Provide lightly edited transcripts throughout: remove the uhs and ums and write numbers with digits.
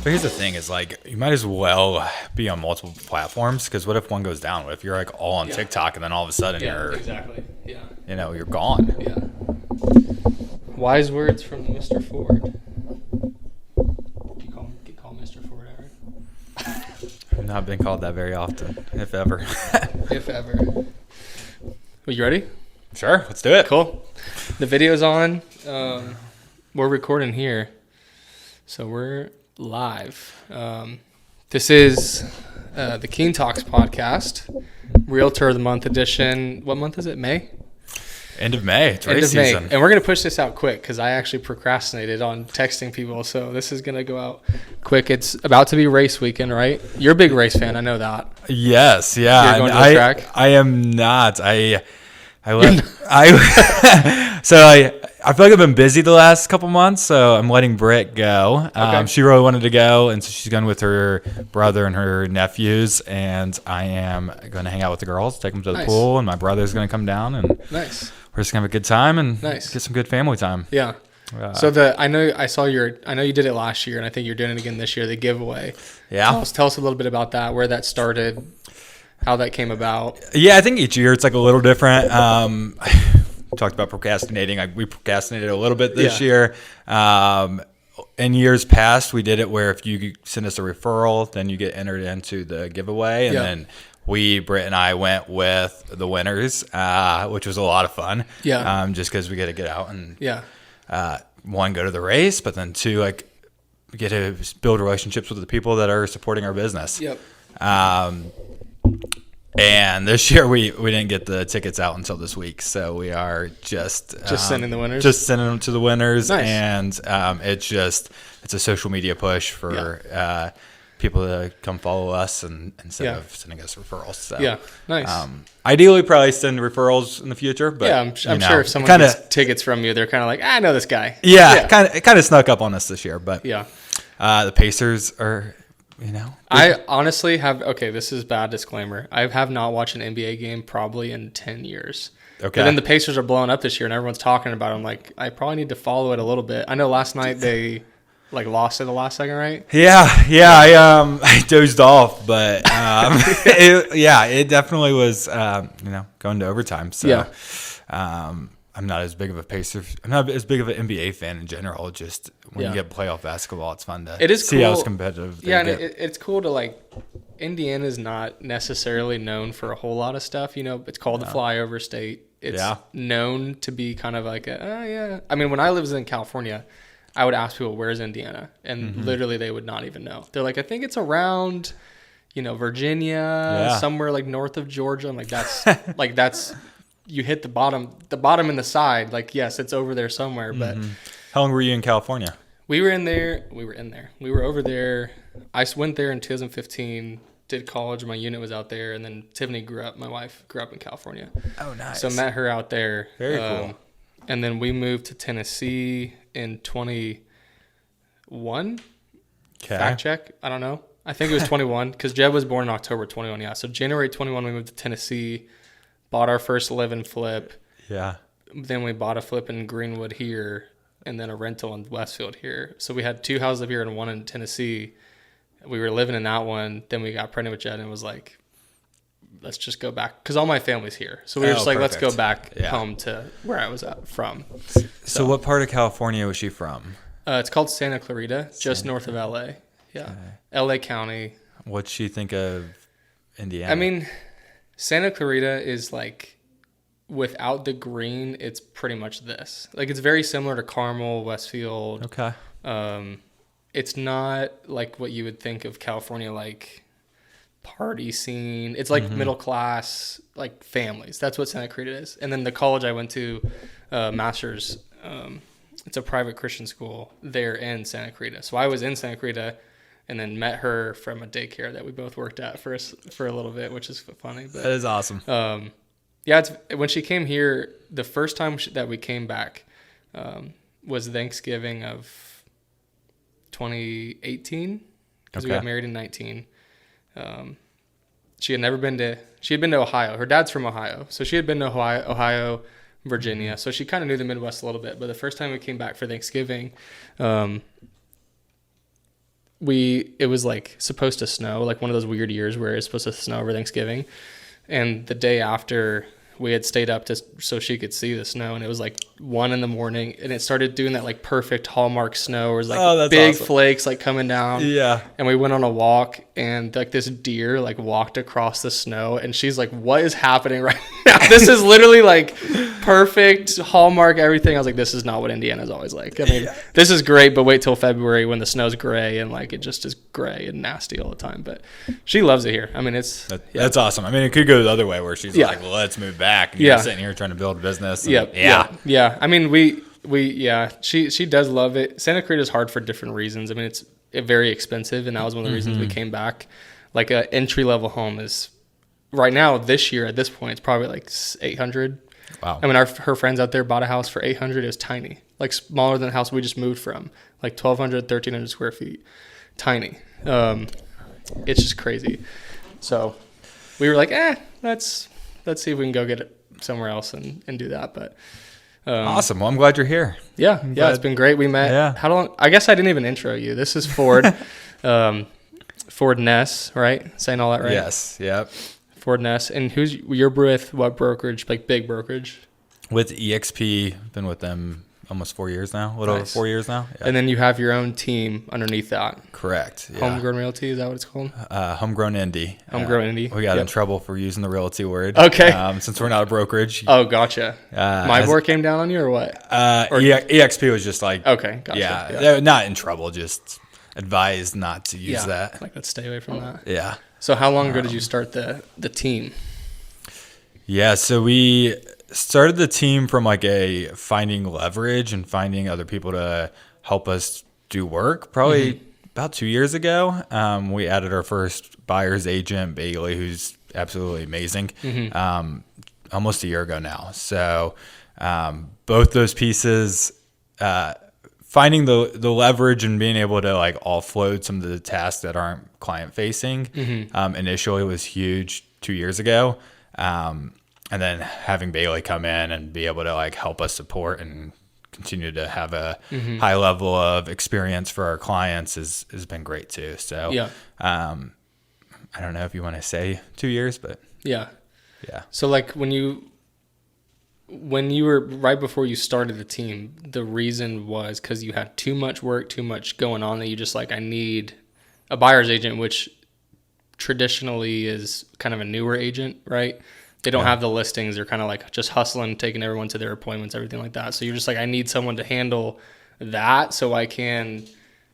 But here's the thing: is like you might as well be on multiple platforms because what if one goes down? What if you're like all on TikTok and then all of a sudden you're exactly. Yeah. you're gone? Yeah. Wise words from Mr. Ford. You call Mr. Ford ever? I've not been called that very often, if ever. If ever. Well, you ready? Sure, let's do it. Cool. The video's on. We're recording here, so we're live. This is the Keen Talks podcast, Realtor of the Month edition. What month is it? May? End of May. It's race May. season. And we're going to push this out quick because I actually procrastinated on texting people, so this is going to go out quick. It's about to be race weekend, right? You're a big race fan. I know that. Yes, yeah. You're going to the track? I am not. I feel like I've been busy the last couple months, so I'm letting Britt go. Okay. She really wanted to go, and so she's going with her brother and her nephews, and I am going to hang out with the girls, take them to the pool, and my brother's going to come down, and we're just going to have a good time and get some good family time. Yeah. So I know you did it last year, and I think you're doing it again this year, the giveaway. Yeah. Tell us a little bit about that, where that started, how that came about. Yeah, I think each year it's like a little different. Talked about procrastinating. We procrastinated a little bit this year. In years past, we did it where if you send us a referral, then you get entered into the giveaway. And then Britt and I went with the winners, which was a lot of fun. Yeah. Just because we get to get out and one, go to the race, but then two, like get to build relationships with the people that are supporting our business. Yep. And this year we didn't get the tickets out until this week, so we are just sending the winners. Just sending them to the winners, nice. And it's a social media push for people to come follow us instead of sending us referrals. So, nice. Ideally, probably send referrals in the future, but I'm sure if someone gets tickets from you, they're kind of like, I know this guy. Kind of snuck up on us this year, but the Pacers are. I honestly have. Okay, this is bad disclaimer. I have not watched an NBA game probably in 10 years. Okay. But then the Pacers are blowing up this year, and everyone's talking about it. I'm like, I probably need to follow it a little bit. I know last night they lost at the last second, right? Yeah. I dozed off, but it definitely was going to overtime. So I'm not as big of a Pacers. I'm not as big of an NBA fan in general. Just when you get playoff basketball, it's fun to see how competitive. And it's cool to Indiana's not necessarily known for a whole lot of stuff. It's called the flyover state. It's known to be kind of like I mean, when I lived in California, I would ask people, "Where's Indiana?" And literally they would not even know. They're like, "I think it's around, Virginia, somewhere like north of Georgia." I'm like, that's. You hit the bottom and the side. Yes, it's over there somewhere. But how long were you in California? We were over there. I went there in 2015, did college. My unit was out there. And then Tiffany my wife grew up in California. Oh, nice. So met her out there. Very cool. And then we moved to Tennessee in 21. Okay. Fact check. I don't know. I think it was 21 because Jeb was born in October 21. Yeah. So January 21, we moved to Tennessee. Bought our first live and flip. Yeah. Then we bought a flip in Greenwood here, and then a rental in Westfield here. So we had 2 houses up here and one in Tennessee. We were living in that one. Then we got pregnant with Jed, and it was like, let's just go back because all my family's here. So we were just like, let's go back home to where I was from. So what part of California was she from? It's called Santa Clarita, just north of LA. Yeah, LA County. What'd she think of Indiana? I mean, Santa Clarita is without the green, it's pretty much this. It's very similar to Carmel, Westfield. Okay. It's not like what you would think of California, party scene. It's middle class, families. That's what Santa Clarita is. And then the college I went to, Masters, it's a private Christian school there in Santa Clarita. So I was in Santa Clarita. And then met her from a daycare that we both worked at for a little bit, which is funny. But, that is awesome. When she came here, the first time that we came back was Thanksgiving of 2018 because we got married in 19. She had been to Ohio. Her dad's from Ohio, so she had been to Ohio, Virginia. So she kind of knew the Midwest a little bit. But the first time we came back for Thanksgiving, it was like supposed to snow, like one of those weird years where it's supposed to snow over Thanksgiving. And the day after, we had stayed up so she could see the snow, and it was like 1 a.m, and it started doing that like perfect Hallmark snow where it was like big awesome flakes like coming down. Yeah. And we went on a walk, and like this deer like walked across the snow, and she's like, "What is happening right now? This is literally like perfect Hallmark everything." I was like, "This is not what Indiana's always like. I mean, this is great, but wait till February when the snow's gray and like it just is gray and nasty all the time." But she loves it here. I mean, that's awesome. I mean, it could go the other way where she's like, "Well, let's move back." And you're sitting here trying to build a business. Yeah. I mean, she does love it. Santa Clarita is hard for different reasons. I mean, it's very expensive, and that was one of the reasons we came back. Like an entry level home is right now this year at this point it's probably like $800. Wow. I mean, her friends out there bought a house for $800. It was tiny, like smaller than the house we just moved from, like 1,200, 1,300 square feet, tiny. It's just crazy. So we were like, let's see if we can go get it somewhere else and do that. But awesome. Well, I'm glad you're here. Yeah, it's been great. We met. Yeah. How long? I guess I didn't even intro you. This is Forde, Forde Ness, right? Saying all that right? Yes. Yep. Forde Ness. And you're with what brokerage? Like big brokerage? With EXP. Been with them almost 4 years now. A little over 4 years now. Yeah. And then you have your own team underneath that. Correct. Yeah. Homegrown Realty, is that what it's called? Homegrown Indy. Homegrown Indy. We got in trouble for using the realty word. Okay. Since we're not a brokerage. Oh, gotcha. My board came down on you or what? EXP was just like. Okay, gotcha. Yeah, they're not in trouble, just advised not to use that. Like, let's stay away from that. Yeah. So how long ago did you start the team? Yeah, so we started the team from like a finding leverage and finding other people to help us do work. Probably about 2 years ago, we added our first buyer's agent, Bailey, who's absolutely amazing. Almost a year ago now. So both those pieces, finding the leverage and being able to like offload some of the tasks that aren't client facing, initially was huge 2 years ago. And then having Bailey come in and be able to like help us support and continue to have a high level of experience for our clients has been great too. So I don't know if you want to say 2 years, but yeah. So like when you were right before you started the team, the reason was because you had too much work, too much going on that you just like, I need a buyer's agent, which traditionally is kind of a newer agent, right? They don't have the listings. They're kind of like just hustling, taking everyone to their appointments, everything like that. So you're just like, I need someone to handle that so I can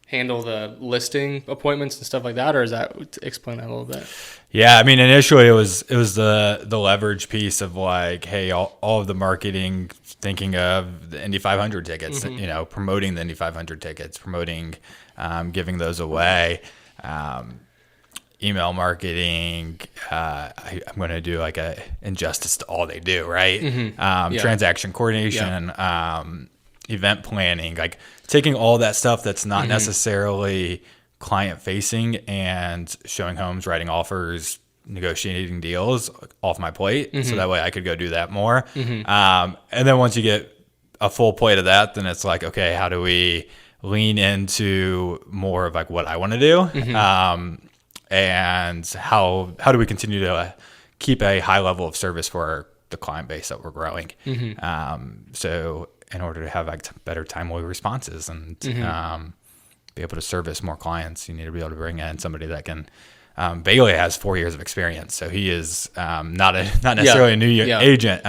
handle the listing appointments and stuff like that. Or is that, explain that a little bit? Yeah. I mean, initially it was the leverage piece of like, hey, all of the marketing, thinking of the Indy 500 tickets, promoting the Indy 500 tickets, promoting, giving those away. Email marketing, I'm going to do like a injustice to all they do, right? Transaction coordination, event planning, like taking all that stuff that's not necessarily client facing and showing homes, writing offers, negotiating deals off my plate. So that way I could go do that more. And then once you get a full plate of that, then it's like, okay, how do we lean into more of like what I want to do? And how do we continue to keep a high level of service for the client base that we're growing? So in order to have like better timely responses and be able to service more clients, you need to be able to bring in somebody that can. Bailey has 4 years of experience, so he is not necessarily a new agent,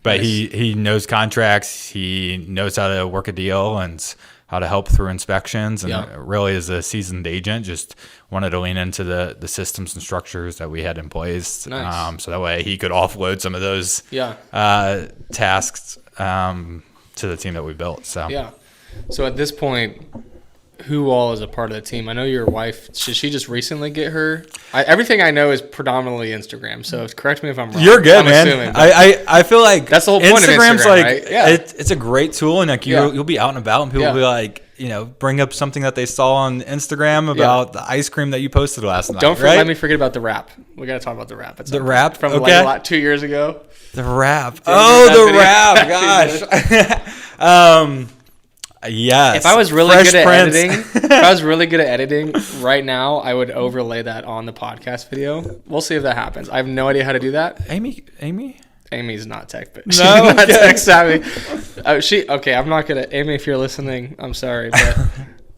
but he knows contracts, he knows how to work a deal and how to help through inspections, and really is a seasoned agent. Just wanted to lean into the systems and structures that we had in place. Nice. So that way he could offload some of those tasks to the team that we built. So at this point, who all is a part of the team? I know your wife, did she just recently get her? Everything I know is predominantly Instagram, so correct me if I'm wrong. You're good, man. Assuming, I feel like that's the whole point Instagram's of Instagram, like, right? It's a great tool, and like you'll be out and about, and people will be like, bring up something that they saw on Instagram about the ice cream that you posted last night. Don't let me forget about the wrap. We got to talk about the wrap. The wrap? From like 2 years ago. The wrap. Oh, the wrap. Gosh. Yes. If I was really Fresh good at Prince. editing, if I was really good at editing right now, I would overlay that on the podcast video. We'll see if that happens. I have no idea how to do that. Amy's not tech, but she's not tech savvy. I'm not gonna. Amy, if you're listening, I'm sorry, but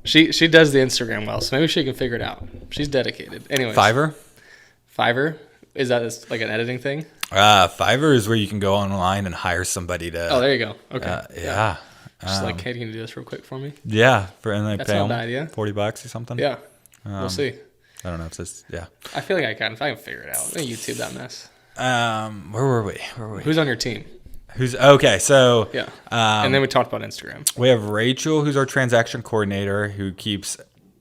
she does the Instagram well, so maybe she can figure it out. She's dedicated. Anyways, Fiverr, is that like an editing thing? Fiverr is where you can go online and hire somebody to. Oh, there you go. Okay. Yeah. Just like, hey, can you do this real quick for me? Yeah, and they That's pay not a them bad idea. $40 or something. Yeah, we'll see. I don't know if this. Yeah. I feel like I can. If I can figure it out, I'm gonna YouTube that mess. Where were we? Who's on your team? Who's okay? So yeah, and then we talked about Instagram. We have Rachel, who's our transaction coordinator, who keeps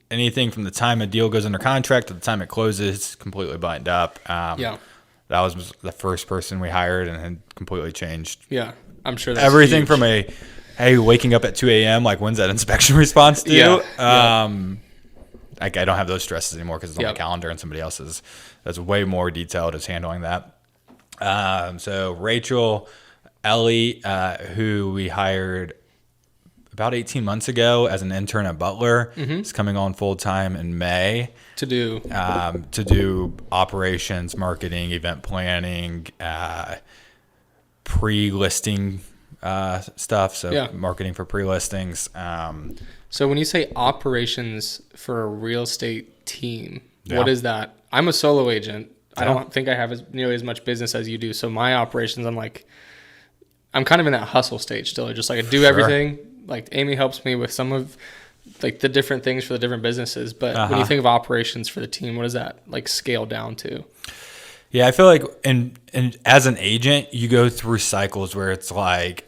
anything from the time a deal goes under contract to the time it closes completely buttoned up. That was the first person we hired and had completely changed. Yeah, I'm sure that's everything huge. from waking up at 2 a.m. Like when's that inspection response due? Yeah. I don't have those stresses anymore because it's on my calendar and somebody else's that's way more detailed is handling that. So Rachel, Ellie, who we hired about 18 months ago as an intern at Butler, is coming on full time in May to do operations, marketing, event planning, pre-listing stuff. So marketing for pre-listings. So when you say operations for a real estate team, what is that? I'm a solo agent. I don't think I have nearly as much business as you do. So my operations, I'm kind of in that hustle stage still. Just like I do everything. Like Amy helps me with some of like the different things for the different businesses. But when you think of operations for the team, what does that like scale down to? Yeah, I feel like and as an agent, you go through cycles where it's like,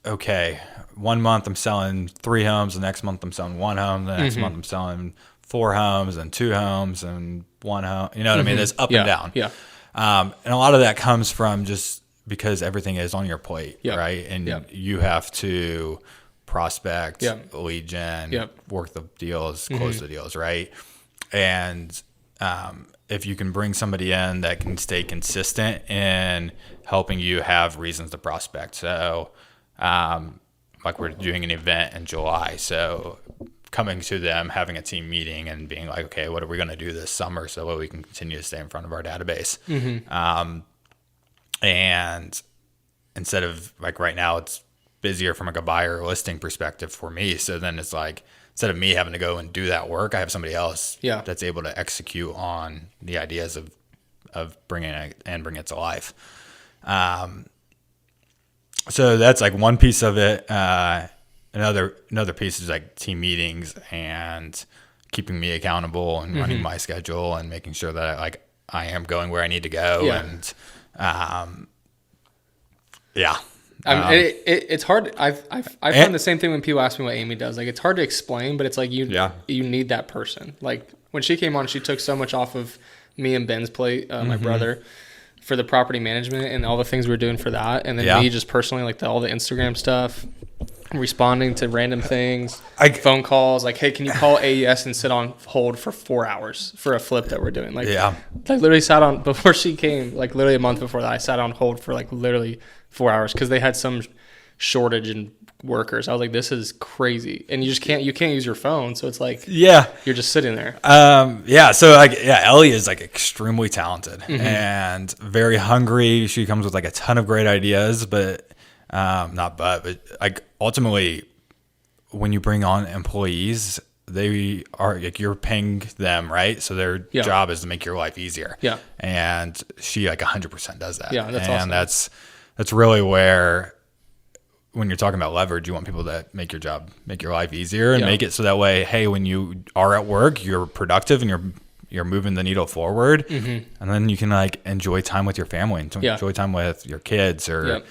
okay, 1 month I'm selling 3 homes, the next month I'm selling 1 home, the next month I'm selling 4 homes and 2 homes and 1 home. You know what I mean? There's up and down. Yeah. And a lot of that comes from just because everything is on your plate, right? And you have to prospect, lead gen, work the deals, close the deals, right? And if you can bring somebody in that can stay consistent in helping you have reasons to prospect. So like we're doing an event in July. So coming to them, having a team meeting and being like, okay, what are we going to do this summer so that we can continue to stay in front of our database? And instead of like right now, it's busier from like a buyer or listing perspective for me. So then it's like, instead of me having to go and do that work, I have somebody else that's able to execute on the ideas of bringing it to life. So that's like one piece of it. Another piece is like team meetings and keeping me accountable and running my schedule and making sure that I am going where I need to go. And it's hard. I find the same thing when people ask me what Amy does. Like it's hard to explain, but it's like you need that person. Like when she came on, she took so much off of me and Ben's plate, my brother, for the property management and all the things we're doing for that. And then me just personally, like all the Instagram stuff, responding to random things, phone calls, like, hey, can you call AES and sit on hold for 4 hours for a flip that we're doing? Like, I literally sat on, before she came, like literally a month before that, I sat on hold for like literally 4 hours because they had some shortage in workers. I was like, this is crazy. And you can't use your phone. So it's like, you're just sitting there. So Ellie is like extremely talented and very hungry. She comes with like a ton of great ideas, but like ultimately when you bring on employees, they are like, you're paying them, right? So their job is to make your life easier. Yeah. And she like 100% does that. Yeah. That's awesome. That's really where, when you're talking about leverage, you want people that make your life easier and make it so that way, hey, when you are at work, you're productive and you're moving the needle forward. And then you can like enjoy time with your family and enjoy time with your kids or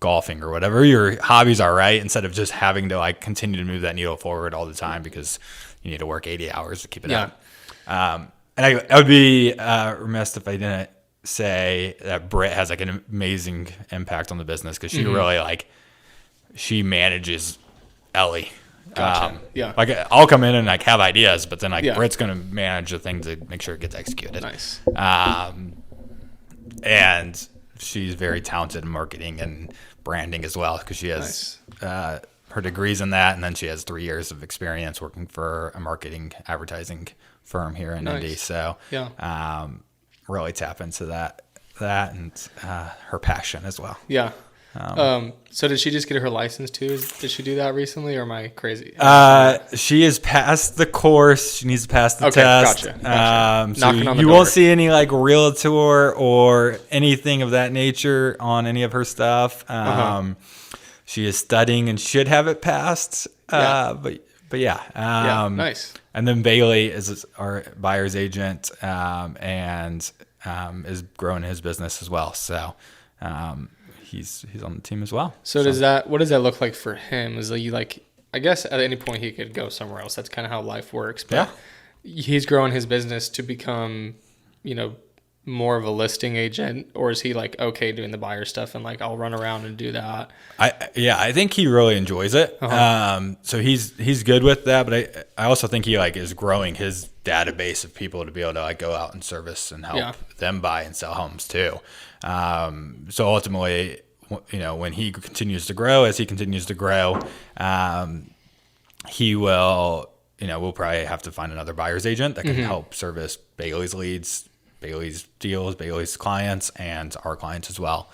golfing or whatever your hobbies are, right? Instead of just having to like continue to move that needle forward all the time because you need to work 80 hours to keep it up. And I would be remiss if I didn't say that Britt has like an amazing impact on the business because she really she manages Ellie. Gotcha. Like I'll come in and like have ideas, but then like Britt's gonna manage the thing to make sure it gets executed. Nice. And she's very talented in marketing and branding as well because she has her degrees in that, and then she has 3 years of experience working for a marketing advertising firm here in Indy. So really tap into that and her passion as well. Yeah. So did she just get her license too? Did she do that recently, or am I crazy? She has passed the course. She needs to pass the test. Gotcha. So you won't see any like Realtor or anything of that nature on any of her stuff. She is studying and should have it passed. But yeah. Nice. And then Bailey is our buyer's agent, and is growing his business as well. So, he's on the team as well. So what does that look like for him? Is he like, I guess at any point he could go somewhere else. That's kind of how life works. But he's growing his business to become, more of a listing agent, or is he like okay doing the buyer stuff and like I'll run around and do that? I think he really enjoys it. So he's good with that, but I also think he like is growing his database of people to be able to like go out and service and help them buy and sell homes too. So ultimately, when he continues to grow, he will, we'll probably have to find another buyer's agent that can help service Bailey's leads, Bailey's deals, Bailey's clients, and our clients as well.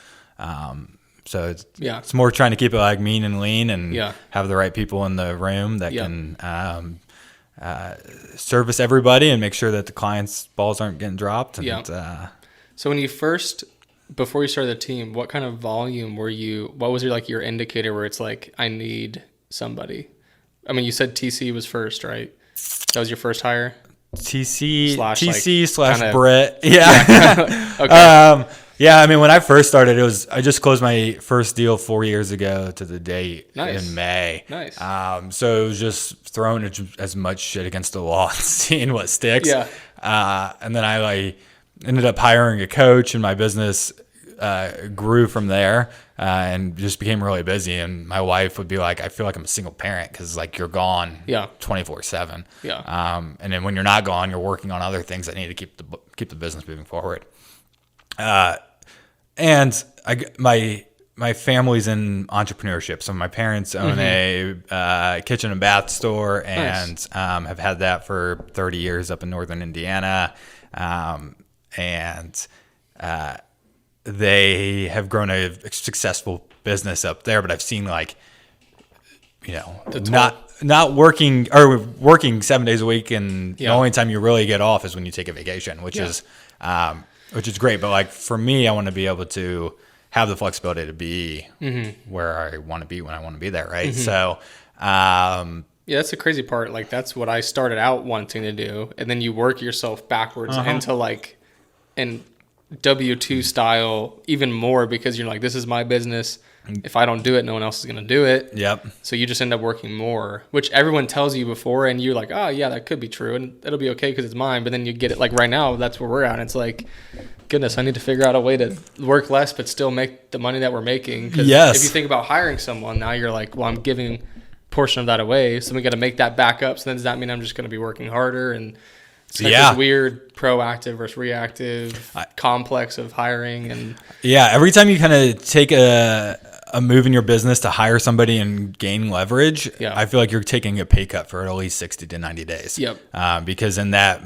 So it's more trying to keep it like mean and lean and have the right people in the room that can service everybody and make sure that the clients' balls aren't getting dropped. And, So when before you started the team, what kind of volume what was your indicator where it's like, I need somebody? I mean, you said TC was first, right? That was your first hire? TC / Brett. Yeah. Okay. I mean, when I first started, I just closed my first deal 4 years ago to the date in May. Nice. So it was just throwing as much shit against the wall and seeing what sticks. Yeah. And then I ended up hiring a coach, and my business grew from there and just became really busy. And my wife would be like, I feel like I'm a single parent because like you're gone 24/7. Yeah. And then when you're not gone, you're working on other things that need to keep the business moving forward. And my family's in entrepreneurship. So my parents own a kitchen and bath store and have had that for 30 years up in northern Indiana. And they have grown a successful business up there, but I've seen not working or working 7 days a week, and the only time you really get off is when you take a vacation, which is great. But like for me, I want to be able to have the flexibility to be where I want to be when I want to be there. Right. So, that's the crazy part. Like that's what I started out wanting to do. And then you work yourself backwards into like an W-2 style even more, because you're like, this is my business. If I don't do it, no one else is going to do it. Yep. So you just end up working more, which everyone tells you before. And you're like, oh yeah, that could be true. And it'll be okay because it's mine. But then you get it like right now, that's where we're at. And it's like, goodness, I need to figure out a way to work less, but still make the money that we're making. Because if you think about hiring someone now, you're like, well, I'm giving a portion of that away. So we got to make that back up. So then does that mean I'm just going to be working harder? And it's like this weird proactive versus reactive complex of hiring. And every time you kind of take a move in your business to hire somebody and gain leverage, I feel like you're taking a pay cut for at least 60 to 90 days. Yep. Because in that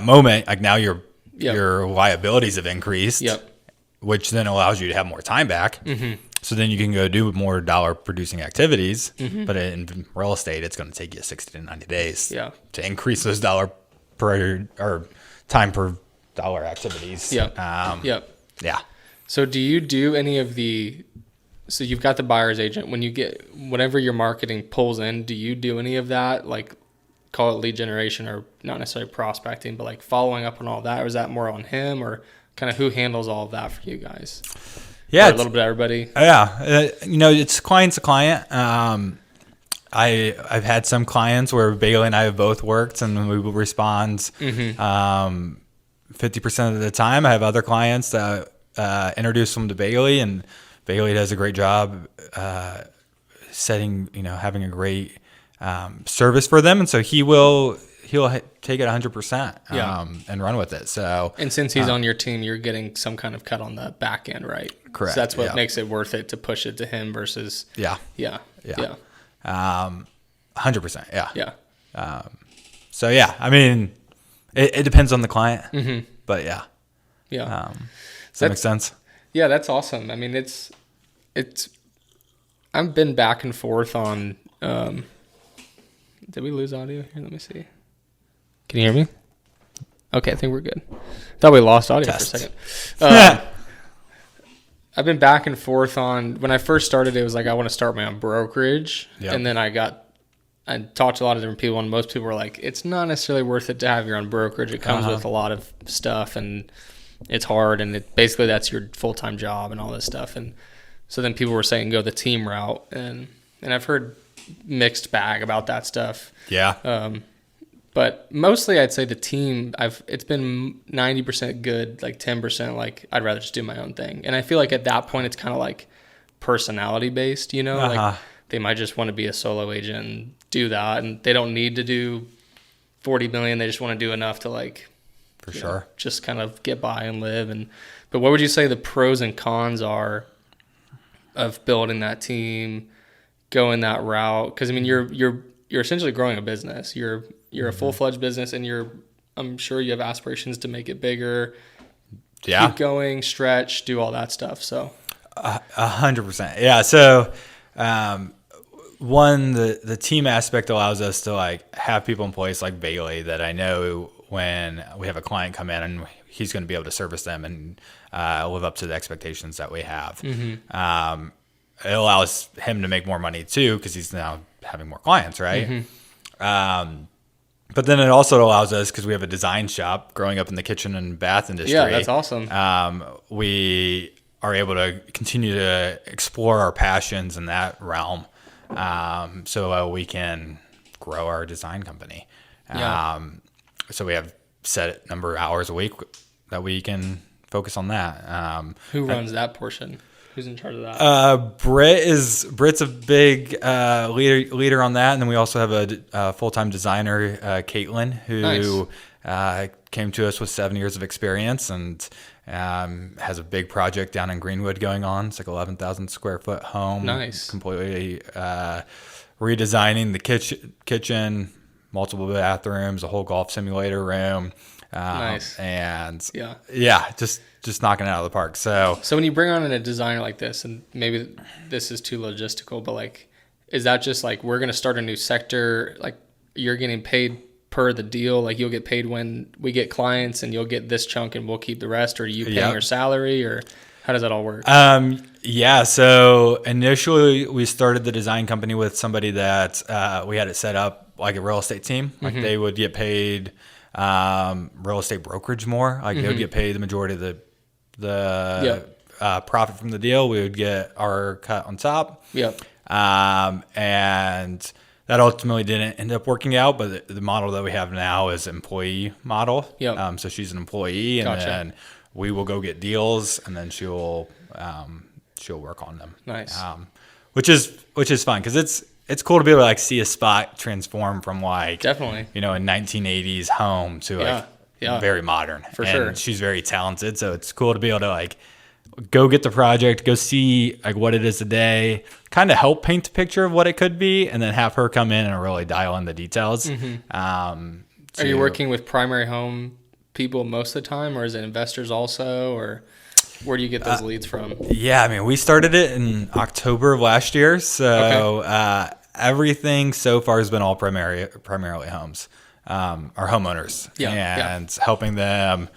moment, like now your liabilities have increased, which then allows you to have more time back. So then you can go do more dollar producing activities. But in real estate, it's going to take you 60 to 90 days to increase those dollar per or time per dollar activities. So do you do any of so you've got the buyer's agent, when you get whatever your marketing pulls in, do you do any of that, like call it lead generation, or not necessarily prospecting, but like following up on all that? Or is that more on him, or kind of who handles all of that for you guys? Or a little bit of everybody. It's client to client. I've had some clients where Bailey and I have both worked, and we will respond 50% of the time. I have other clients that introduce them to Bailey, and Bailey does a great job having a great service for them, and so he'll take it 100% and run with it. So, and since he's on your team, you're getting some kind of cut on the back end, right? Correct. So that's what makes it worth it to push it to him versus 100%. Yeah. Yeah. So yeah, I mean, it depends on the client, but yeah. Yeah. Does that make sense? Yeah, that's awesome. I mean, it's I've been back and forth on, did we lose audio here? Let me see. Can you hear me? Okay, I think we're good. Thought we lost audio Test. for a second. I've been back and forth on, when I first started, it was like, I want to start my own brokerage. Yep. And then I talked to a lot of different people, and most people were like, it's not necessarily worth it to have your own brokerage. It comes with a lot of stuff, and it's hard, and basically that's your full-time job and all this stuff. And so then people were saying go the team route, and I've heard mixed bag about that stuff. Yeah. But mostly I'd say the team, it's been 90% good, like 10% like I'd rather just do my own thing. And I feel like at that point it's kind of like personality based, you know, like they might just want to be a solo agent and do that, and they don't need to do 40 million. They just want to do enough to like, for sure, just kind of get by and live. But what would you say the pros and cons are of building that team, going that route? Because I mean, you're essentially growing a business. You're a full-fledged business, and I'm sure you have aspirations to make it bigger. Yeah. Keep going, stretch, do all that stuff. So 100%. Yeah. So, the team aspect allows us to like have people in place like Bailey that I know when we have a client come in, and he's going to be able to service them and live up to the expectations that we have. It allows him to make more money too, because he's now having more clients, right? But then it also allows us, because we have a design shop growing up in the kitchen and bath industry. Yeah, that's awesome. We are able to continue to explore our passions in that realm, so we can grow our design company. Yeah. So we have set number of hours a week that we can focus on that. Who runs that portion? Who's in charge of that? Britt's a big leader on that, and then we also have a full-time designer, Caitlin, who came to us with 7 years of experience and has a big project down in Greenwood going on. It's like 11,000 square foot home. Nice. Completely redesigning the kitchen, multiple bathrooms, a whole golf simulator room. Nice. And just knocking it out of the park. So when you bring on a designer like this, and maybe this is too logistical, but like, is that just like, we're going to start a new sector? Like, you're getting paid per the deal? Like, you'll get paid when we get clients, and you'll get this chunk and we'll keep the rest? Or are you paying your salary, or how does that all work? Yeah. So initially we started the design company with somebody that we had it set up like a real estate team. Like they would get paid real estate brokerage more. Like they would get paid the majority of the profit from the deal. We would get our cut on top. Yep. And that ultimately didn't end up working out, but the model that we have now is employee model. Yep. So she's an employee, and then we will go get deals, and then she'll work on them. Nice. Which is fun, because it's cool to be able to like see a spot transform from like definitely, a 1980s home to very modern. For sure. She's very talented, so it's cool to be able to like go get the project, go see like what it is today, kind of help paint the picture of what it could be, and then have her come in and really dial in the details. Are you working with primary home people most of the time, or is it investors also, or where do you get those leads from? Yeah, I mean, we started it in October of last year, so everything so far has been all primarily homes, our homeowners, and helping them,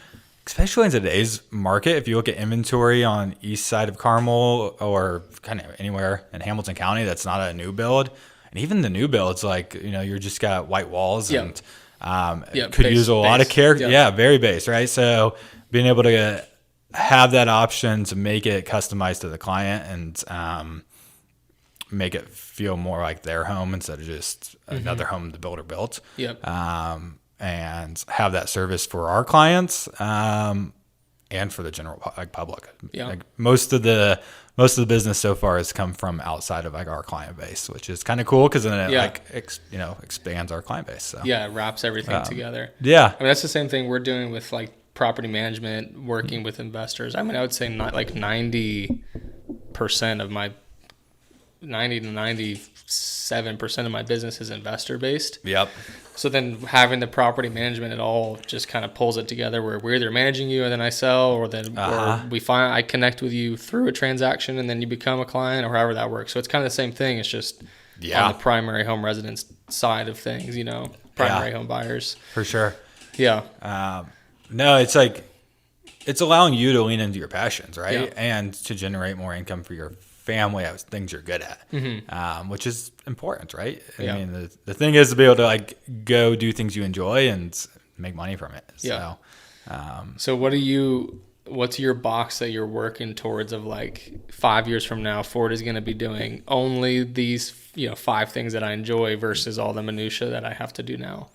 especially in today's market. If you look at inventory on east side of Carmel or kind of anywhere in Hamilton County that's not a new build, and even the new builds, like you're just got white walls and could use a lot of care. Yeah, very base, right? So being able to have that option to make it customized to the client and make it feel more like their home instead of just another home the builder built. Yep. And have that service for our clients and for the general public. Yeah. Like most of the business so far has come from outside of like our client base, which is kind of cool, because then it expands our client base. So it wraps everything together. Yeah. I mean, that's the same thing we're doing with like property management, working with investors. I mean, I would say not like 90% of my 90 to 97% of my business is investor based. Yep. So then having the property management, it all just kind of pulls it together where we're either managing you and then I sell, or then or I connect with you through a transaction and then you become a client, or however that works. So it's kind of the same thing. It's just on the primary home residence side of things, primary home buyers. For sure. Yeah. No, it's like, it's allowing you to lean into your passions, right? Yeah. And to generate more income for your family as things you're good at, which is important, right? I mean, the thing is to be able to like go do things you enjoy and make money from it. Yeah. So, what's your box that you're working towards of like 5 years from now, Forde is going to be doing only these, 5 things that I enjoy versus all the minutia that I have to do now?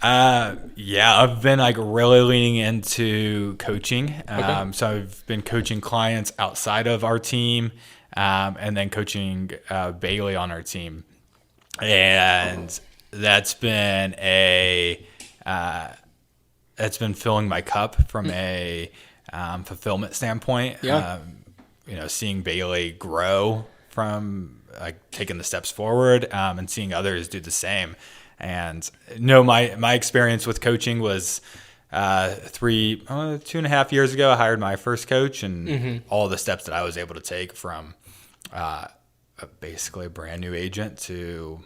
I've been like really leaning into coaching. Okay. So I've been coaching clients outside of our team, and then coaching Bailey on our team, and that's been filling my cup from a fulfillment standpoint. Seeing Bailey grow from like taking the steps forward, and seeing others do the same. And my experience with coaching was 2.5 years ago. I hired my first coach, and all the steps that I was able to take from basically a brand new agent to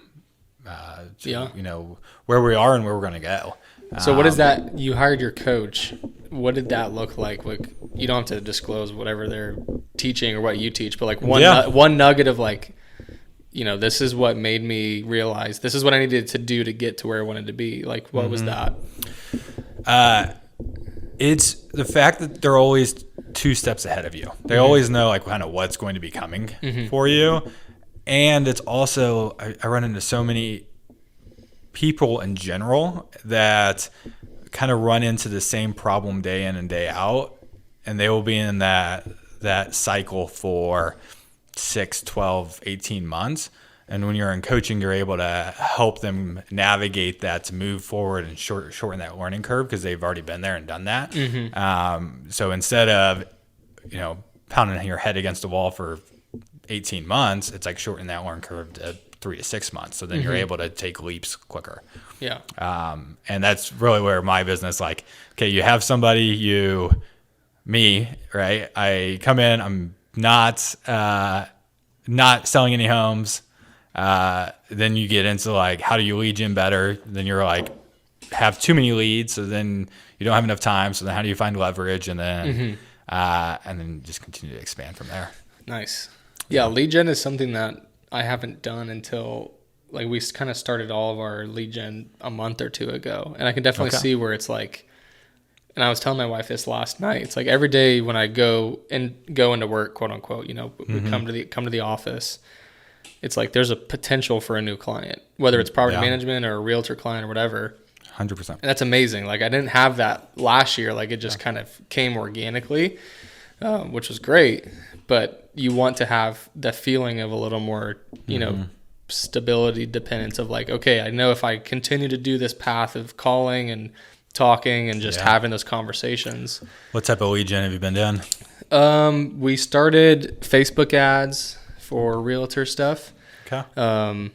where we are and where we're going to go. So what is that? You hired your coach. What did that look like? Like, you don't have to disclose whatever they're teaching or what you teach, but like one nugget of like, this is what made me realize this is what I needed to do to get to where I wanted to be. Like, what was that? It's the fact that they're always 2 steps ahead of you. They always know like kind of what's going to be coming for you. And it's also, I run into so many people in general that kind of run into the same problem day in and day out. And they will be in that cycle for 6, 12, 18 months. And when you're in coaching, you're able to help them navigate that to move forward and shorten that learning curve because they've already been there and done that. So instead of, pounding your head against the wall for 18 months, it's like shorten that learning curve to 3 to 6 months. So then you're able to take leaps quicker. Yeah. And that's really where my business, like, okay, you have somebody, me, right? I come in, I'm not selling any homes. Then you get into like, how do you lead gen better? Then you're like, have too many leads. So then you don't have enough time. So then how do you find leverage? And then, just continue to expand from there. Nice. Yeah. Lead gen is something that I haven't done until like we kind of started all of our lead gen a month or 2 ago. And I can definitely see where it's like, and I was telling my wife this last night. It's like every day when I go into work, quote unquote, we come to the office. It's like there's a potential for a new client, whether it's property management or a realtor client or whatever. 100%. And that's amazing. Like I didn't have that last year. Like it just kind of came organically, which was great. But you want to have the feeling of a little more, stability, dependence of like, okay, I know if I continue to do this path of calling and talking and just having those conversations. What type of lead gen have you been doing? We started Facebook ads for realtor stuff. Okay. And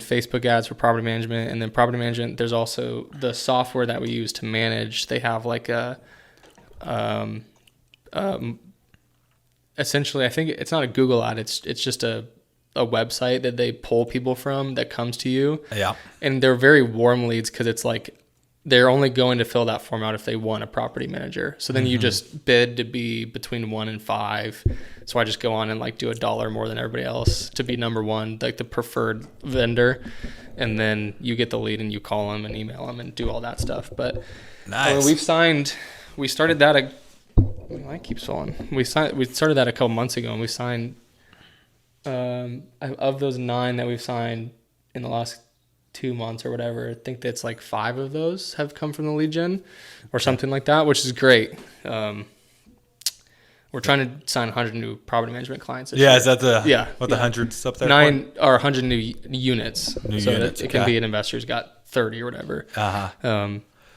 Facebook ads for property management. And then property management, there's also the software that we use to manage. They have like essentially, I think it's not a Google ad. It's just a website that they pull people from that comes to you. Yeah. And they're very warm leads because it's like, they're only going to fill that form out if they want a property manager. So then you just bid to be between 1 and 5. So I just go on and like do $1 more than everybody else to be number 1, like the preferred vendor. And then you get the lead and you call them and email them and do all that stuff. But nice. We started that. I keep swallowing. We started that a couple months ago, and we signed, of those 9 that we've signed in the last 2 months or whatever, I think that's like 5 of those have come from the lead gen or something like that, which is great. We're trying to sign 100 new property management clients this year. Is that the 100's up there? 9 or 100 new units. Units, that it can be an investor who's got 30 or whatever.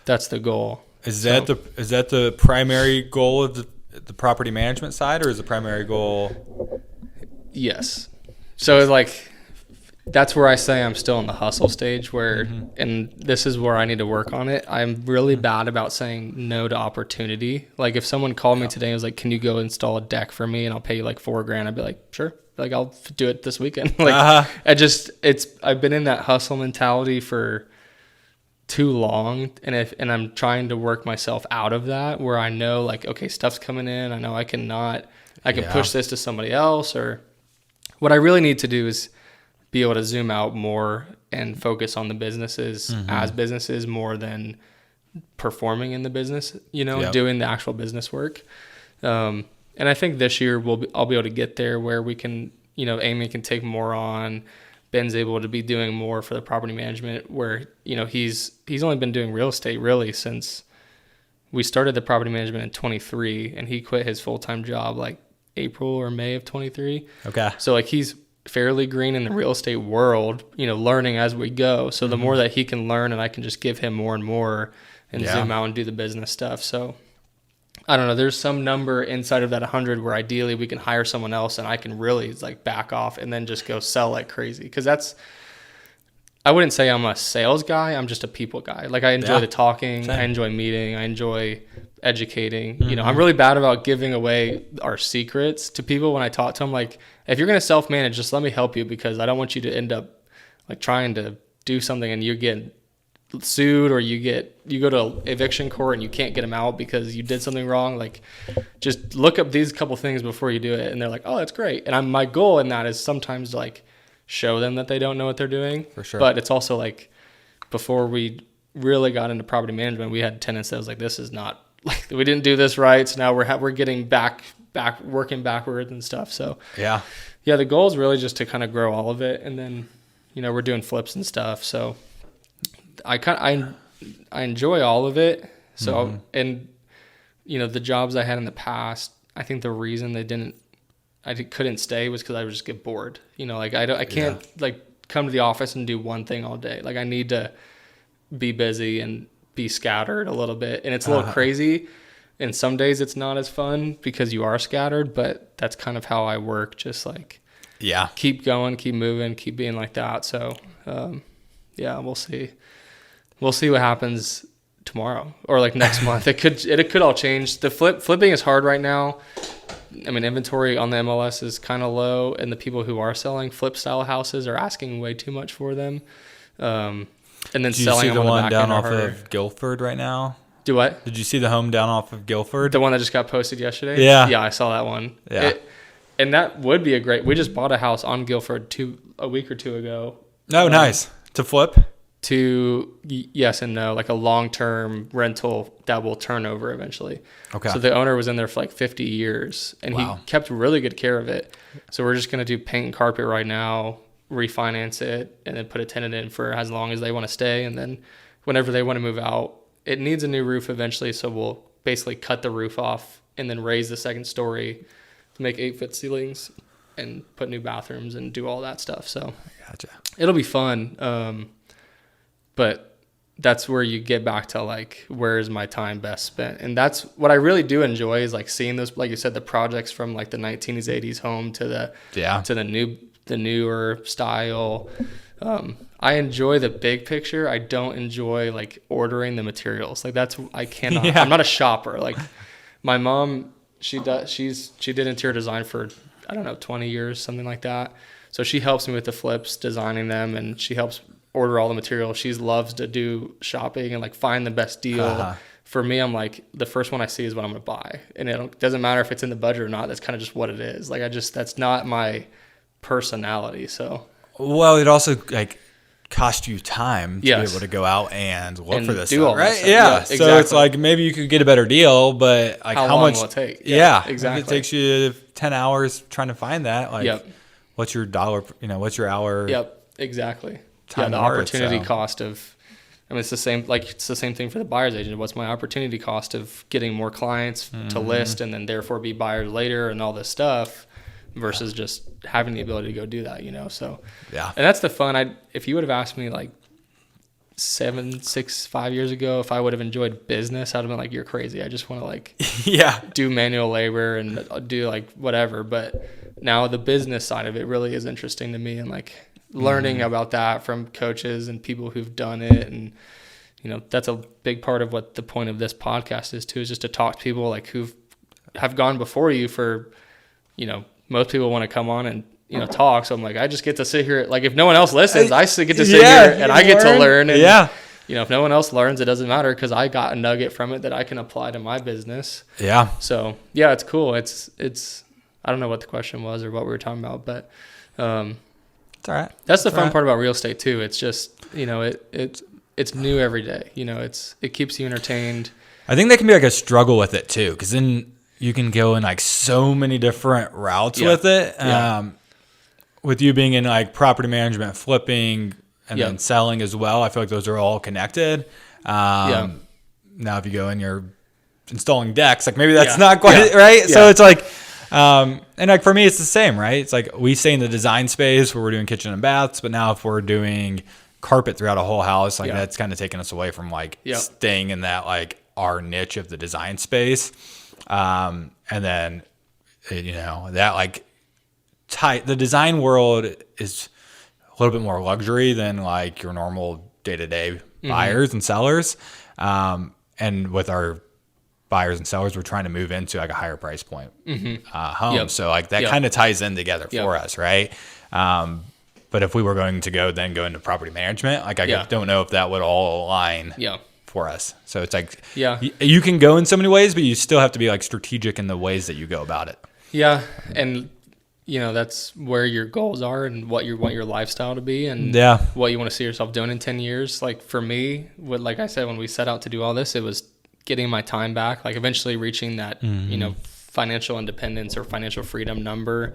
That's the goal. Is that the primary goal of the property management side, or is the primary goal? Yes. So like, that's where I say I'm still in the hustle stage where, and this is where I need to work on it. I'm really bad about saying no to opportunity. Like if someone called me today and was like, can you go install a deck for me and I'll pay you like $4,000? I'd be like, sure. Like I'll do it this weekend. Like I've been in that hustle mentality for too long. And I'm trying to work myself out of that where I know like, okay, stuff's coming in. I know I can push this to somebody else, or what I really need to do is be able to zoom out more and focus on the businesses as businesses more than performing in the business, doing the actual business work. And I think this year I'll be able to get there where we can, Amy can take more on. Ben's able to be doing more for the property management where, he's only been doing real estate really since we started the property management in 23, and he quit his full-time job like April or May of 23. Okay. So like he's fairly green in the real estate world, learning as we go. So the more that he can learn and I can just give him more and more and zoom out and do the business stuff. So I don't know, there's some number inside of that 100 where ideally we can hire someone else and I can really like back off and then just go sell like crazy. Cause I wouldn't say I'm a sales guy. I'm just a people guy. Like I enjoy the talking. Same. I enjoy meeting. I enjoy educating. I'm really bad about giving away our secrets to people when I talk to them. Like, if you're going to self-manage, just let me help you because I don't want you to end up like trying to do something and you get sued or you go to eviction court and you can't get them out because you did something wrong. Like, just look up these couple things before you do it. And they're like, oh, that's great. And my goal in that is sometimes like show them that they don't know what they're doing. For sure. But it's also like before we really got into property management, we had tenants that was like, this is not like we didn't do this right. So now we're getting back working backwards and stuff. So yeah, the goal is really just to kind of grow all of it. And then, we're doing flips and stuff. So I enjoy all of it. So, and the jobs I had in the past, I think the reason I couldn't stay was because I would just get bored. I can't like come to the office and do one thing all day. Like I need to be busy and be scattered a little bit. And it's a little crazy. And some days it's not as fun because you are scattered, but that's kind of how I work. Just like, keep going, keep moving, keep being like that. So, we'll see. We'll see what happens tomorrow or like next month. It could all change. The flipping is hard right now. I mean, inventory on the MLS is kind of low, and the people who are selling flip style houses are asking way too much for them. And then selling them on the back end are harder. Did you see the one down off of Guilford right now? Do what? Did you see the home down off of Guilford? The one that just got posted yesterday? Yeah. Yeah, I saw that one. Yeah. And that would be we just bought a house on Guilford a week or two ago. Oh, nice. To flip? Yes and no, like a long-term rental that will turn over eventually. Okay. So the owner was in there for like 50 years and he kept really good care of it. So we're just going to do paint and carpet right now, refinance it, and then put a tenant in for as long as they want to stay. And then whenever they want to move out, it needs a new roof eventually. So we'll basically cut the roof off and then raise the second story to make 8-foot ceilings and put new bathrooms and do all that stuff. So gotcha. It'll be fun. But that's where you get back to like, where is my time best spent? And that's what I really do enjoy is like seeing those, like you said, the projects from like the 1980s, 80s home to the newer style. I enjoy the big picture. I don't enjoy like ordering the materials. Like I'm not a shopper. Like my mom, she did interior design for, 20 years, something like that. So she helps me with the flips, designing them, and she helps order all the materials. She loves to do shopping and like find the best deal. For me, I'm like, the first one I see is what I'm going to buy. And it doesn't matter if it's in the budget or not. That's kind of just what it is. Like that's not my personality. So, well, it also like cost you time to be able to go out and look for this stuff, right? Yeah, exactly. So it's like, maybe you could get a better deal, but like how long much will it take? Yeah, exactly. If it takes you 10 hours trying to find that, like what's your dollar, what's your hour? Yep, exactly. The opportunity cost of, it's the same thing for the buyer's agent. What's my opportunity cost of getting more clients to list and then therefore be buyers later and all this stuff versus just having the ability to go do that, So, and that's the fun. If you would have asked me like 5 years ago, if I would have enjoyed business, I'd have been like, you're crazy. I just want to like do manual labor and do like whatever. But now the business side of it really is interesting to me, and like learning about that from coaches and people who've done it. And, you know, that's a big part of what the point of this podcast is too, is just to talk to people like have gone before you for, you know, most people want to come on and, you know, talk. So I'm like, I just get to sit here. Like if no one else listens, I get to sit here and I get to learn. And, you know, if no one else learns, it doesn't matter because I got a nugget from it that I can apply to my business. Yeah. So yeah, it's cool. It's, I don't know what the question was or what we were talking about, but, it's all right. That's the fun part about real estate too. It's just, you know, it's new every day. You know, it keeps you entertained. I think that can be like a struggle with it too, because then you can go in like so many different routes with it. With you being in like property management, flipping, and then selling as well, I feel like those are all connected. Now, if you go in, you're installing decks, like maybe that's not quite right. Yeah. So it's like, and like for me, it's the same, right? It's like we stay in the design space where we're doing kitchen and baths, but now if we're doing carpet throughout a whole house, like that's kind of taking us away from like staying in that like our niche of the design space. And then, you know, that like the design world is a little bit more luxury than like your normal day-to-day buyers and sellers. And with our buyers and sellers, we're trying to move into like a higher price point home. So like that kind of ties in together for us, right? But if we were going to go into property management, like I don't know if that would all align for us. So it's like you can go in so many ways, but you still have to be like strategic in the ways that you go about it. Yeah, and you know that's where your goals are and what you want your lifestyle to be, and what you want to see yourself doing in 10 years. Like for me, like I said, when we set out to do all this, it was getting my time back, like eventually reaching that you know, financial independence or financial freedom number.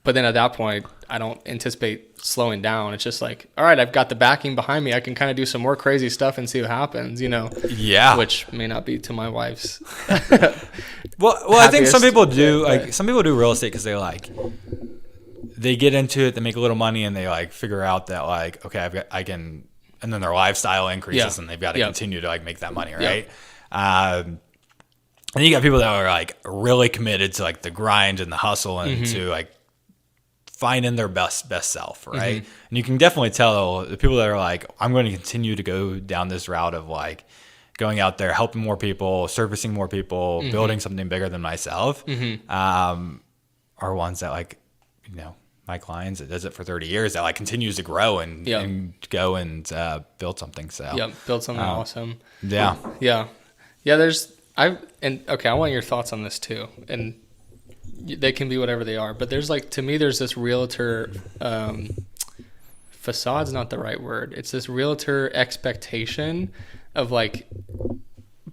But then at that point, I don't anticipate slowing down. It's just like, all right, I've got the backing behind me. I can kind of do some more crazy stuff and see what happens, you know? Yeah. Which may not be to my wife's. well, I think some people do, some people do real estate because they get into it, they make a little money, and they like figure out that like, okay, and then their lifestyle increases and they've got to continue to like make that money, right? And you got people that are like really committed to like the grind and the hustle and to like finding their best self, right? And you can definitely tell the people that are like, I'm going to continue to go down this route of like going out there, helping more people, servicing more people, building something bigger than myself, are ones that like, you know, my clients that does it for 30 years that like continues to grow and go and build something. So build something awesome. Okay, I want your thoughts on this too, and they can be whatever they are, but there's like, to me, there's this realtor facade's not the right word. It's this realtor expectation of like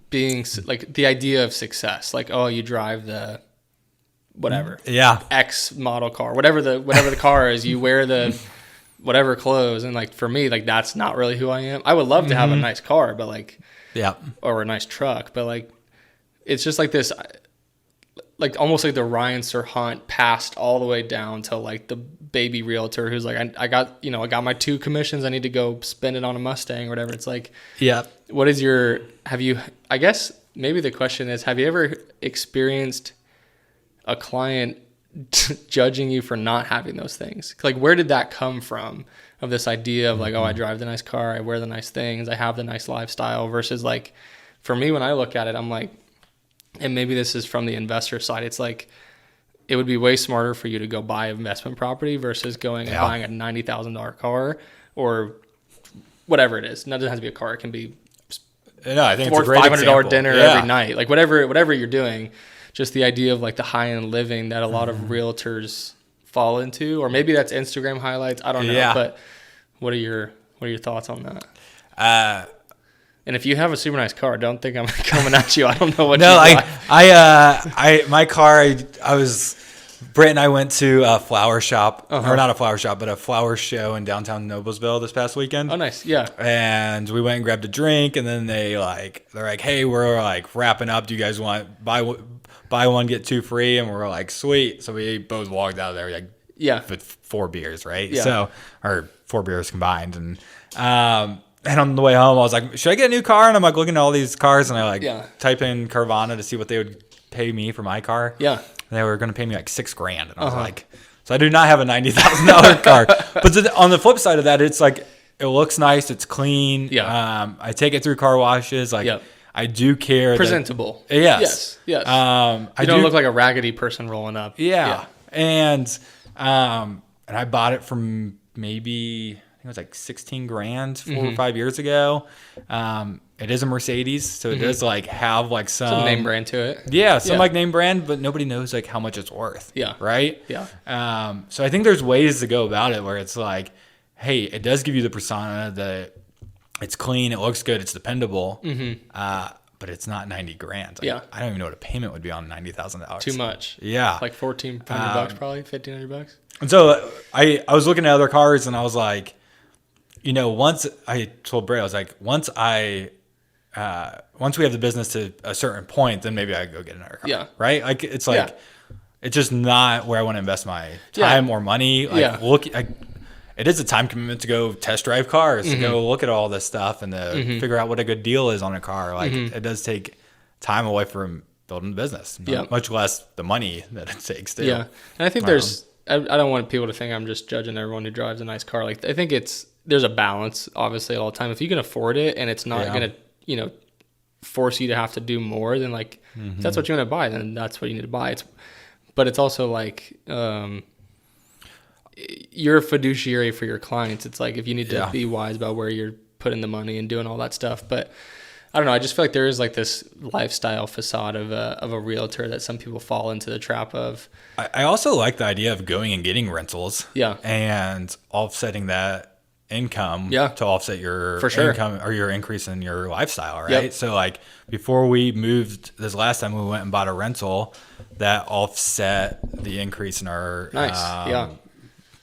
being like the idea of success, like, oh, you drive the whatever X model car, whatever the car is, you wear the whatever clothes, and like for me, like that's not really who I am. I would love to have a nice car, but like or a nice truck, but like it's just like this, like almost like the Ryan Serhant passed all the way down to like the baby realtor who's like, I got my 2 commissions, I need to go spend it on a Mustang or whatever. It's like, what is I guess maybe the question is, have you ever experienced a client judging you for not having those things? Like, where did that come from, of this idea of like, oh, I drive the nice car, I wear the nice things, I have the nice lifestyle, versus like, for me, when I look at it, I'm like, and maybe this is from the investor side, it's like, it would be way smarter for you to go buy investment property versus going and buying a $90,000 car or whatever it is. It doesn't have to be a car. It can be I think it's a great $500 dinner every night. Like whatever you're doing, just the idea of like the high-end living that a lot of realtors fall into, or maybe that's Instagram highlights. I don't know. But what are your thoughts on that? And if you have a super nice car, don't think I'm coming at you. I don't know what you drive. My car, Britt and I went to a flower shop, or not a flower shop, but a flower show in downtown Noblesville this past weekend. Oh, nice. Yeah. And we went and grabbed a drink, and then they're like, hey, we're like wrapping up. Do you guys want buy one, get 2 free? And we're like, sweet. So we both walked out of there like with 4 beers, right? Yeah. So, or 4 beers combined. And on the way home, I was like, should I get a new car? And I'm like looking at all these cars, and I type in Carvana to see what they would pay me for my car. Yeah. And they were going to pay me like $6,000. And I was like, so I do not have a $90,000 car. But on the flip side of that, it's like, it looks nice. It's clean. Yeah. I take it through car washes. Like, I do care. Presentable. Yes. I don't look like a raggedy person rolling up. Yeah. And I bought it from maybe, I think it was like $16,000 4 or 5 years ago. It is a Mercedes, so it does like have like some name brand to it. Yeah, like name brand, but nobody knows like how much it's worth. Yeah. Right? Yeah. So I think there's ways to go about it where it's like, hey, it does give you the persona that it's clean, it looks good, it's dependable. But it's not $90,000. Like, I don't even know what a payment would be on $90,000. Too much. Yeah. Like $1,400 probably, $1,500. And so I was looking at other cars, and I was like, once I told Bray, I was like, once we have the business to a certain point, then maybe I go get another car. Yeah. Right? Like, it's like, it's just not where I want to invest my time or money. Like, it is a time commitment to go test drive cars, to go look at all this stuff and to figure out what a good deal is on a car. Like, it does take time away from building the business, much less the money that it takes to. Yeah. And I think I don't want people to think I'm just judging everyone who drives a nice car. Like, I think there's a balance, obviously, all the time. If you can afford it and it's not going to, force you to have to do more, then like, if that's what you want to buy, then that's what you need to buy. But it's also like, you're a fiduciary for your clients. It's like, if you need to be wise about where you're putting the money and doing all that stuff. But I don't know. I just feel like there is like this lifestyle facade of a realtor that some people fall into the trap of. I also like the idea of going and getting rentals. Yeah. And offsetting that income to offset your income or your increase in your lifestyle, right? Yep. So like before we moved this last time, we went and bought a rental that offset the increase in our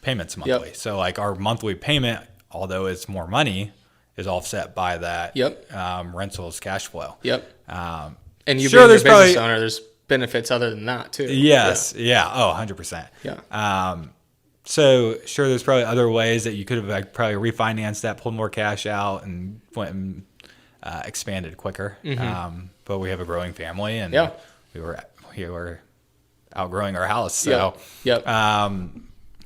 payments monthly. So like our monthly payment, although it's more money, is offset by that rental's cash flow. And you being a business owner, there's benefits other than that too. Yes. Yeah. Oh, 100%. Yeah. So sure, there's probably other ways that you could have like probably refinanced that, pulled more cash out, and went and expanded quicker. But we have a growing family, and we were outgrowing our house. So how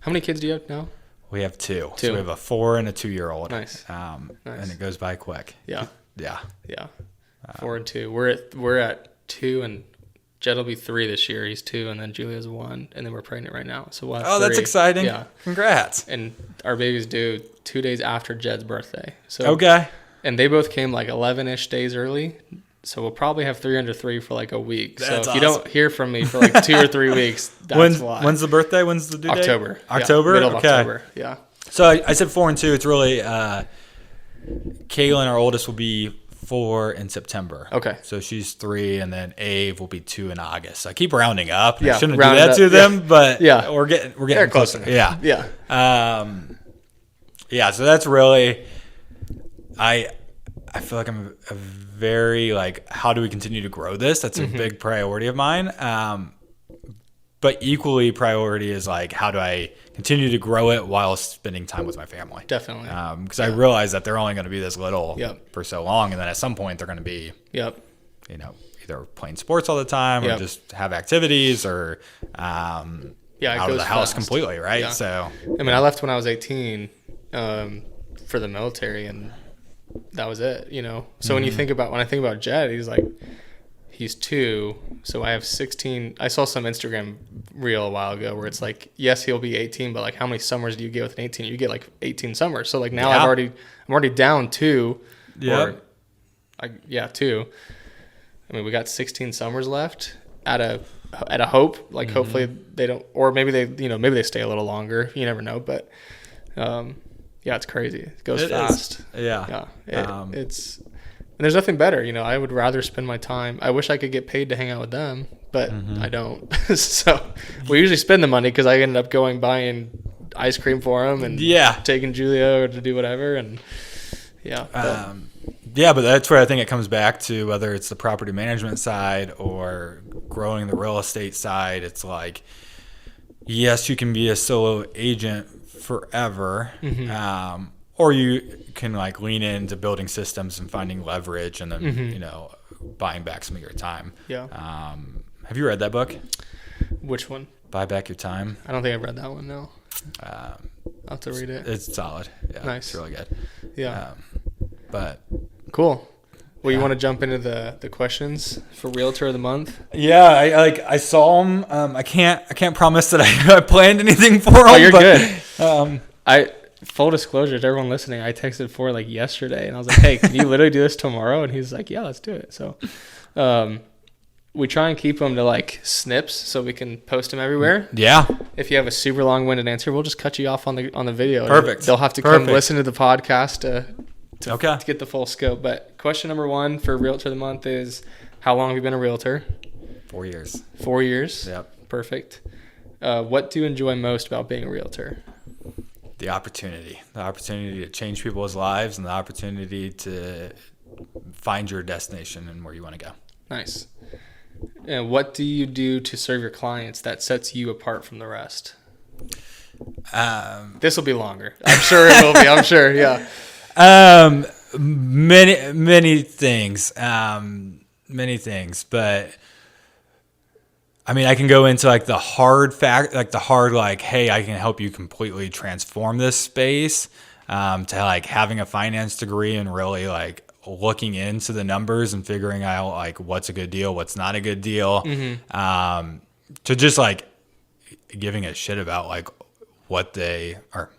many kids do you have now? We have 2. So we have a 4 and a 2-year-old. Nice. And it goes by quick. Yeah. 4 and 2. We're at 2, and Jed will be 3 this year. He's 2, and then Julia's 1, and then we're pregnant right now. So we'll have 3. That's exciting. Yeah. Congrats. And our baby's due 2 days after Jed's birthday. So okay. And they both came like 11-ish days early. So we'll probably have 3 under 3 for like a week. That's so if you don't hear from me for like 2 or 3 weeks, that's why. When's the birthday? When's the due date? October. October? Middle of October. Yeah. So I said 4 and 2. It's really Kaylin, our oldest, will be 4 in September. Okay. So she's 3, and then Ave will be 2 in August. So I keep rounding up. Yeah, I shouldn't do that to them, but we're getting closer. Yeah. Yeah. So that's really I feel like I'm a very like, how do we continue to grow this? That's a big priority of mine. But equally priority is like, how do I continue to grow it while spending time with my family? Definitely. Because I realize that they're only going to be this little for so long. And then at some point they're going to be, either playing sports all the time or just have activities or out of the house completely. Right. Yeah. So, I mean, I left when I was 18 for the military, and that was it, So when I think about Jed, he's 2, so I have 16. I saw some Instagram reel a while ago where it's like, yes, he'll be 18, but like, how many summers do you get with an 18? You get like 18 summers. So like now I'm already down 2. Yeah. 2. I mean, we got 16 summers left at a hope. Like hopefully they don't, or maybe they stay a little longer. You never know, but it's crazy. It goes fast. Yeah. It's. And there's nothing better, I would rather spend my time. I wish I could get paid to hang out with them, but I don't. So we usually spend the money because I ended up buying ice cream for them and taking Julia to do whatever. And but that's where I think it comes back to, whether it's the property management side or growing the real estate side. It's like, yes, you can be a solo agent forever. Or you can like lean into building systems and finding leverage and then, buying back some of your time. Yeah. Have you read that book? Which one? Buy Back Your Time. I don't think I've read that one, no. I'll have to read it. It's solid. Yeah, nice. It's really good. Yeah. But cool. Well, you want to jump into the questions for Realtor of the Month? Yeah, I saw them. I can't promise that I planned anything for them. Oh, you're good. Full disclosure to everyone listening, I texted Forde like yesterday, and I was like, "Hey, can you literally do this tomorrow?" And he's like, "Yeah, let's do it." So, we try and keep them to like snips so we can post them everywhere. Yeah. If you have a super long-winded answer, we'll just cut you off on the video. Perfect. They'll have to come listen to the podcast to get the full scope. But question number 1 for Realtor of the Month is, how long have you been a realtor? 4 years. 4 years? Yep. Perfect. What do you enjoy most about being a realtor? The opportunity to change people's lives and the opportunity to find your destination and where you want to go. Nice. And what do you do to serve your clients that sets you apart from the rest? This will be longer. I'm sure it will be. I'm sure. Yeah. Many things. But I mean, I can go into like the hard fact, like, hey, I can help you completely transform this space, to like having a finance degree and really like looking into the numbers and figuring out like what's a good deal, what's not a good deal, to just like giving a shit about like what they are,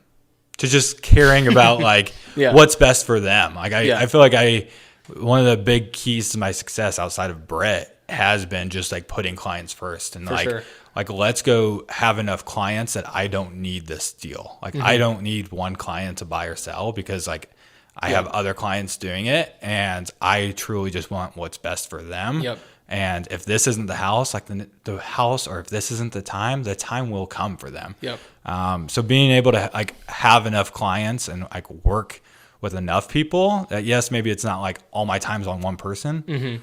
to just caring about like what's best for them. Like I feel like one of the big keys to my success outside of Brett has been just like putting clients first and like let's go have enough clients that I don't need this deal. Like I don't need one client to buy or sell because like I have other clients doing it and I truly just want what's best for them. Yep. And if this isn't the house, like the house, or if this isn't the time will come for them. Yep. So being able to like have enough clients and like work with enough people that, yes, maybe it's not like all my time's on one person.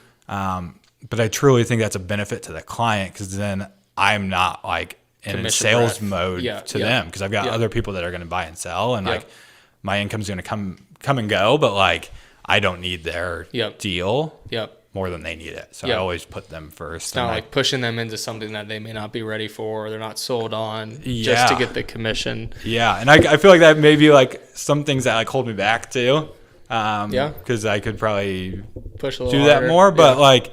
But I truly think that's a benefit to the client because then I'm not like in a sales mode to them because I've got other people that are going to buy and sell and like my income's going to come and go, but like I don't need their deal more than they need it. So I always put them first. It's not like pushing them into something that they may not be ready for or they're not sold on just to get the commission. Yeah. And I feel like that may be like some things that like hold me back too. Because I could probably push a little do that more, but like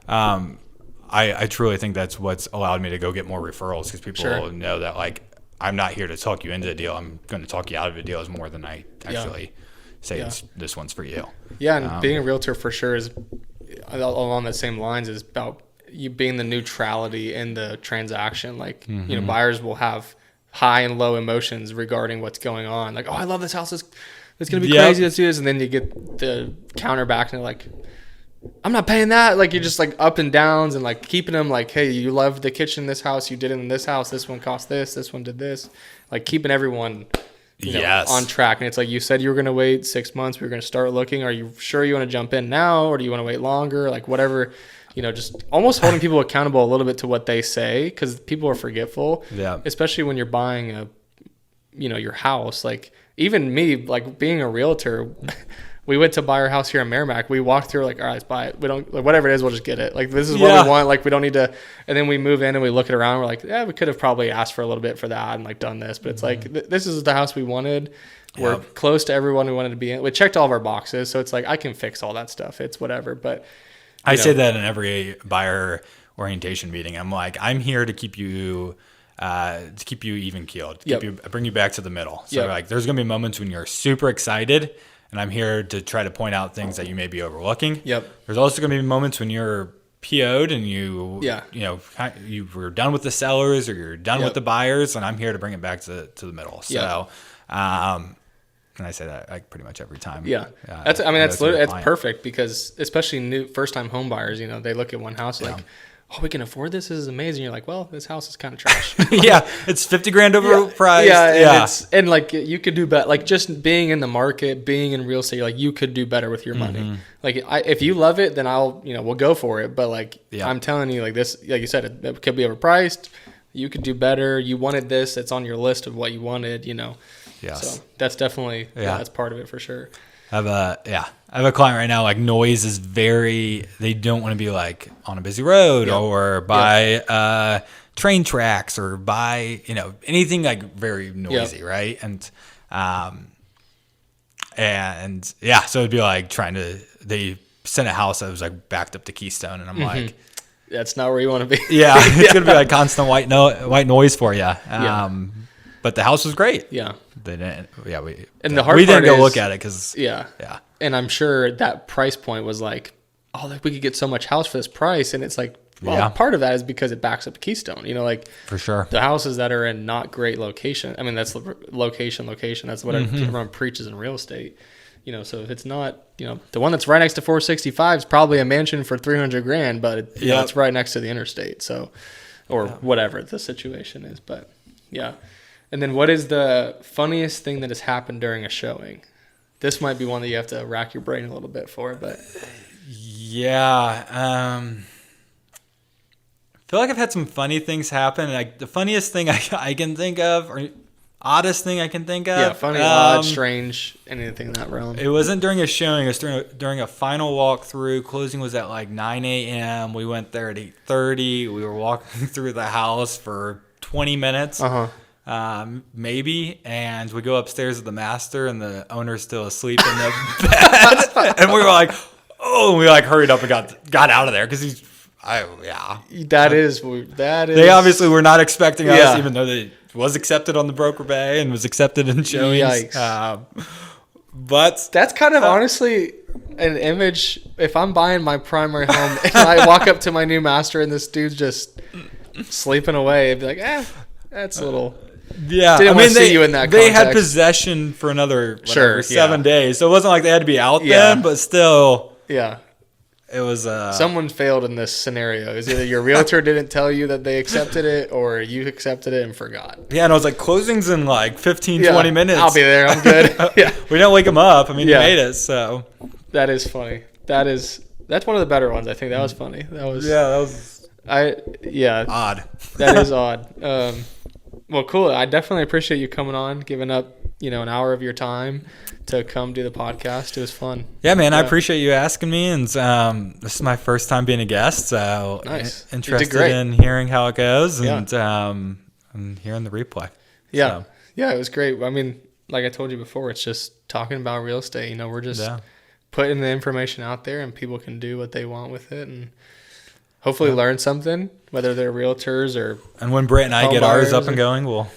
I truly think that's what's allowed me to go get more referrals because people know that like I'm not here to talk you into a deal. I'm going to talk you out of a deal is more than I actually say this one's for you. Yeah, and being a realtor for sure is along the same lines is about you being the neutrality in the transaction. Like, buyers will have high and low emotions regarding what's going on. Like, oh, I love this house. It's going to be crazy. Let's do this. And then you get the counter back and they're like, I'm not paying that. Like, you're just like up and downs and like keeping them like, hey, you loved the kitchen in this house. You did it in this house. This one cost this. This one did this. Like keeping everyone on track. And it's like you said you were going to wait 6 months. We were going to start looking. Are you sure you want to jump in now or do you want to wait longer? Like whatever, just almost holding people accountable a little bit to what they say because people are forgetful. Yeah. Especially when you're buying your house. Like even me, like being a realtor, we went to buy our house here in Merrimack. We walked through like, all right, let's buy it. We don't like whatever it is, we'll just get it. Like this is what we want. Like we don't need to. And then we move in and we look it around. We're like, we could have probably asked for a little bit for that and like done this, but it's like this is the house we wanted. We're close to everyone we wanted to be in. We checked all of our boxes, so it's like I can fix all that stuff. It's whatever. But I say that in every buyer orientation meeting. I'm like, I'm here to keep you even keeled, bring you back to the middle. So like, there's gonna be moments when you're super excited. And I'm here to try to point out things that you may be overlooking. Yep. There's also going to be moments when you're PO'd and you were done with the sellers or you're done with the buyers, and I'm here to bring it back to the middle. So, and I say that like pretty much every time. Yeah. That's perfect because especially first-time home buyers, they look at one house like, oh, we can afford this. This is amazing. You're like, well, this house is kind of trash. It's $50,000 overpriced. And like you could do better. Like just being in the market, being in real estate, like you could do better with your money. Like if you love it, then we'll go for it. But like I'm telling you, like this, like you said, it could be overpriced. you could do better. You wanted this. It's on your list of what you wanted, Yes. So that's definitely, that's part of it for sure. I have a client right now, like noise is they don't want to be like on a busy road or by train tracks or by, anything like very noisy. Right. So it'd be like they sent a house that was like backed up to Keystone, and I'm like, that's not where you want to be. It's going to be like constant white noise for you. But the house was great. Yeah. They didn't. Yeah, we didn't go look at it because. Yeah. And I'm sure that price point was like, we could get so much house for this price, and it's like, part of that is because it backs up to Keystone. For sure. The houses that are in not great location. I mean, that's location. That's what everyone preaches in real estate. So if it's not, the one that's right next to 465 is probably a mansion for $300,000, but it's right next to the interstate. So, or whatever the situation is, but yeah. And then what is the funniest thing that has happened during a showing? This might be one that you have to rack your brain a little bit for, but. Yeah. I feel like I've had some funny things happen. Like the funniest thing I can think of, or oddest thing I can think of. Yeah, funny, odd, strange, anything in that realm. It wasn't during a showing. It was during a final walkthrough. Closing was at like 9 a.m. We went there at 8:30. We were walking through the house for 20 minutes. Maybe, and we go upstairs with the master, and the owner's still asleep in the bed, and we were like, and we like hurried up and got out of there because That is. They obviously were not expecting us, even though it was accepted on the broker bay and was accepted in showings. Yikes. But that's kind of honestly an image. If I'm buying my primary home and I walk up to my new master and this dude's just sleeping away, I'd be like, that's a little. Yeah, didn't want to see you in that They context. had possession for another 7 days, so it wasn't like they had to be out then, but still. Yeah. It was someone failed in this scenario. It's either your realtor didn't tell you that they accepted it, or you accepted it and forgot. Yeah, and I was like, closing's in like 15, 20 minutes. I'll be there. I'm good. We don't wake him up. I mean, he made it, so. That is funny. That's one of the better ones. I think that was funny. That was odd. That is odd. Well, cool. I definitely appreciate you coming on, giving up, an hour of your time to come do the podcast. It was fun. Yeah, man. I appreciate you asking me, and this is my first time being a guest, so nice. Interested in hearing how it goes and hearing the replay. Yeah. So. Yeah, it was great. I mean, like I told you before, it's just talking about real estate. We're just putting the information out there, and people can do what they want with it, and hopefully learn something, whether they're realtors or. And when Brett and I get ours up and going, we'll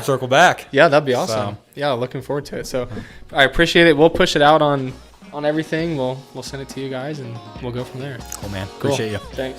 circle back. Yeah, that'd be awesome. So. Yeah, looking forward to it. So I appreciate it. We'll push it out on everything. We'll send it to you guys, and we'll go from there. Cool, man. Appreciate you. Thanks.